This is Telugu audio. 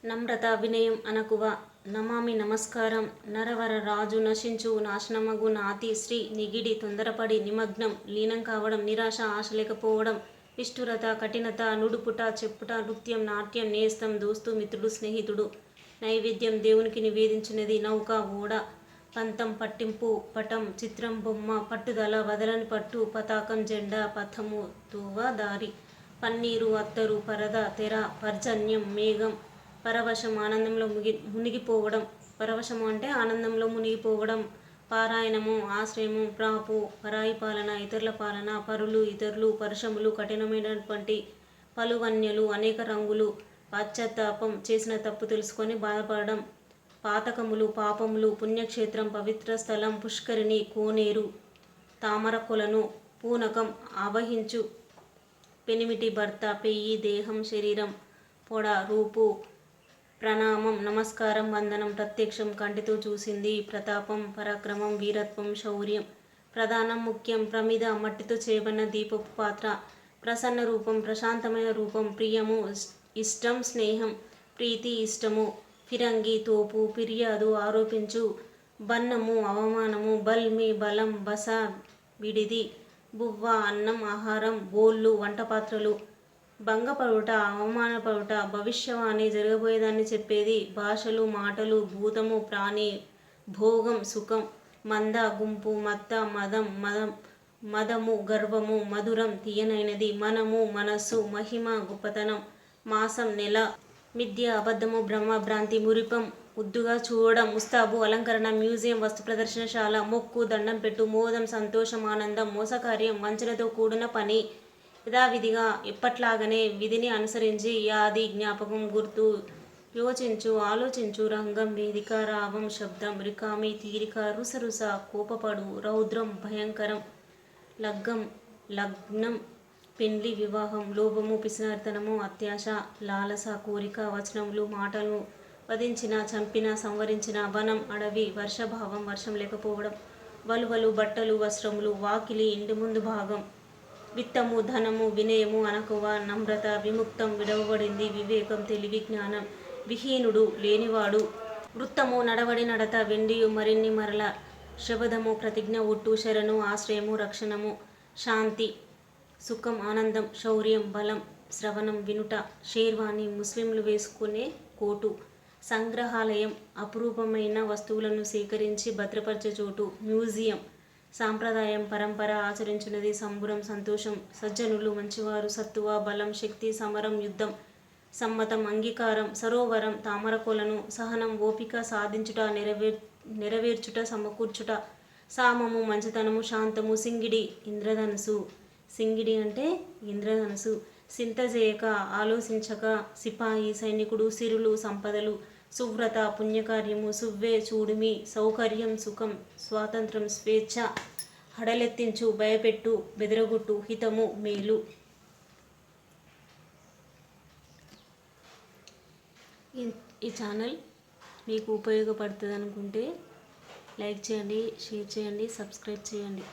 నమ్రత వినయం అనకువ నమామి నమస్కారం నరవర రాజు నశించు నాశనమగు నాతి శ్రీ నిగిడి తొందరపడి నిమగ్నం లీనం కావడం నిరాశ ఆశ లేకపోవడం నిష్ఠురత కఠినత నుడుపుట చెప్పుట నృత్యం నాట్యం నేస్తం దోస్తు మిత్రుడు స్నేహితుడు నైవేద్యం దేవునికి నివేదించినది నౌక ఓడ పంతం పట్టింపు పటం చిత్రం బొమ్మ పట్టుదల వదలని పట్టు పతాకం జెండా పథము తువ దారి పన్నీరు అత్తరు పరద తెర పర్జన్యం మేఘం పరవశం ఆనందంలో మునిగిపోవడం పరవశము అంటే ఆనందంలో మునిగిపోవడం పారాయణము ఆశ్రయము ప్రాపు పరాయి పాలన ఇతరుల పాలన పరులు ఇతరులు పరుషములు కఠినమైనటువంటి పలువన్యలు అనేక రంగులు పశ్చాత్తాపం చేసిన తప్పు తెలుసుకొని బాధపడడం పాతకములు పాపములు పుణ్యక్షేత్రం పవిత్ర స్థలం పుష్కరిణి కోనేరు తామర కొలను పూనకం ఆవహించు పెనిమిటి భర్త పెయ్యి దేహం శరీరం పొడ రూపు ప్రణామం నమస్కారం వందనం ప్రత్యక్షం కంటితో చూసింది ప్రతాపం పరాక్రమం వీరత్వం శౌర్యం ప్రధానం ముఖ్యం ప్రమిద మట్టితో చేయబడిన దీపపు పాత్ర ప్రసన్న రూపం ప్రశాంతమైన రూపం ప్రియము ఇష్టం స్నేహం ప్రీతి ఇష్టము ఫిరంగి తోపు ఫిర్యాదు ఆరోపించు బన్నము అవమానము బల్మి బలం బస విడిది బువ్వ అన్నం ఆహారం బోళ్ళు వంటపాత్రలు భంగపడుట అవమానపడుట భవిష్యవాణి జరగబోయేదాన్ని చెప్పేది భాషలు మాటలు భూతము ప్రాణి భోగం సుఖం మంద గుంపు మత్త మదము గర్వము మధురం తీయనైనది మనము మనస్సు మహిమ గొప్పతనం మాసం నెల మిథ్య అబద్ధము బ్రహ్మ భ్రాంతి మురిపం ముద్దుగా చూడడం ముస్తాబు అలంకరణ మ్యూజియం వస్తు ప్రదర్శనశాల మొక్కు దండం పెట్టు మోదం సంతోషం ఆనందం మోసకార్యం వంచనతో కూడిన పని యథావిధిగా ఎప్పట్లాగనే విధిని అనుసరించి యాది జ్ఞాపకం గుర్తు యోచించు ఆలోచించు రంగం వేదిక రావం శబ్దం రికామి తీరిక రుసరుస కోపపడు రౌద్రం భయంకరం లగ్నం పెండ్లి వివాహం లోభము పిసినారితనము అత్యాశ లాలస కోరిక వచనములు మాటలు వధించిన చంపిన సంవరించిన వనం అడవి వర్షభావం వర్షం లేకపోవడం వలువలు బట్టలు వస్త్రములు వాకిలి ఇంటి ముందు భాగం విత్తము ధనము వినయము అనకువ నమ్రత విముక్తం విడవబడింది వివేకం తెలివి జ్ఞానం విహీనుడు లేనివాడు వృత్తము నడవడి నడత వెండియు మరిన్ని మరల శబదము ప్రతిజ్ఞ ఒట్టు శరణు ఆశ్రయము రక్షణము శాంతి సుఖం ఆనందం శౌర్యం బలం శ్రవణం వినుట షేర్వాణి ముస్లింలు వేసుకునే కోటు సంగ్రహాలయం అపురూపమైన వస్తువులను సేకరించి భద్రపరిచే చోటు మ్యూజియం సాంప్రదాయం పరంపర ఆచరించినది సంబురం సంతోషం సజ్జనులు మంచివారు సత్తువ బలం శక్తి సమరం యుద్ధం సమ్మతం అంగీకారం సరోవరం తామరకొలను సహనం ఓపిక సాధించుట నెరవేర్చుట సమకూర్చుట సామము మంచితనము శాంతము సింగిడి ఇంద్రధనుసు సింగిడి అంటే ఇంద్రధనుసు సింతజేయక ఆలోచించక సిపాయి సైనికుడు సిరులు సంపదలు సువ్రత పుణ్యకార్యము సువ్వే చూడుమి సౌకర్యం సుఖం స్వాతంత్రం స్వేచ్ఛ హడలెత్తించు భయపెట్టు బెదరగొట్టు హితము మేలు. ఈ ఛానల్ మీకు ఉపయోగపడుతుంది అనుకుంటే లైక్ చేయండి షేర్ చేయండి సబ్స్క్రైబ్ చేయండి.